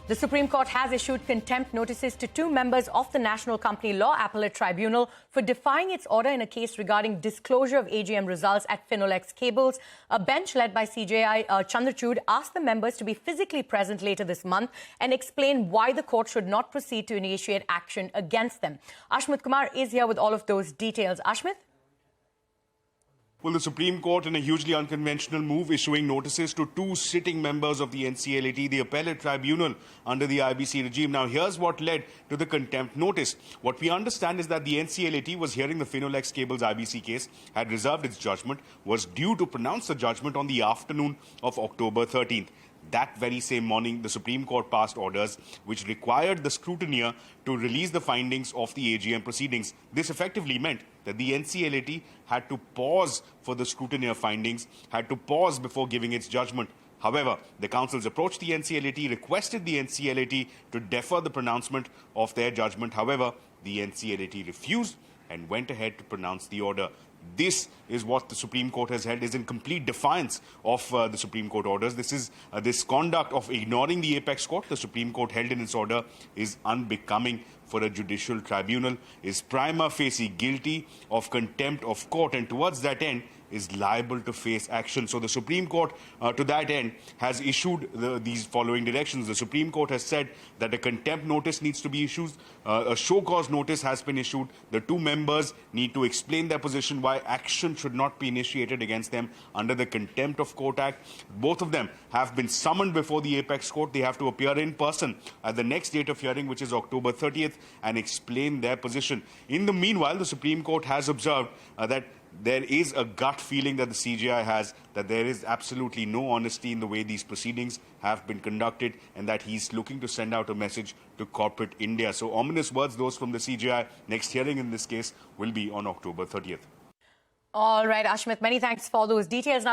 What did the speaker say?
The Supreme Court has issued contempt notices to two members of the National Company Law Appellate Tribunal for defying its order in a case regarding disclosure of AGM results at Finolex Cables. A bench led by CJI Chandrachud asked the members to be physically present later this month and explain why the court should not proceed to initiate action against them. Ashmit Kumar is here with all of those details. Ashmit? Well, the Supreme Court, in a hugely unconventional move, issuing notices to two sitting members of the NCLAT, the appellate tribunal under the IBC regime. Now, here's what led to the contempt notice. What we understand is that the NCLAT was hearing the Finolex Cables IBC case, had reserved its judgment, was due to pronounce the judgment on the afternoon of October 13th. That very same morning, the Supreme Court passed orders which required the scrutineer to release the findings of the AGM proceedings. This effectively meant that the NCLAT had to pause for the scrutineer findings, had to pause before giving its judgment. However, the councils approached the NCLAT, requested the NCLAT to defer the pronouncement of their judgment. However, the NCLAT refused and went ahead to pronounce the order. This is what the Supreme Court has held is in complete defiance of the Supreme Court orders. This conduct of ignoring the apex court, the Supreme Court held in its order, is unbecoming for a judicial tribunal, is prima facie guilty of contempt of court, and towards that end is liable to face action. So the Supreme Court, to that end, has issued these following directions. The Supreme Court has said that a contempt notice needs to be issued. A show cause notice has been issued. The two members need to explain their position why action should not be initiated against them under the Contempt of Court Act. Both of them have been summoned before the apex court. They have to appear in person at the next date of hearing, which is October 30th, and explain their position. In the meanwhile, the Supreme Court has observed that there is a gut feeling that the CJI has that there is absolutely no honesty in the way these proceedings have been conducted, and that he's looking to send out a message to corporate India. So ominous words, those from the CJI. Next hearing in this case will be on October 30th. All right, Ashmit, many thanks for those details. Now,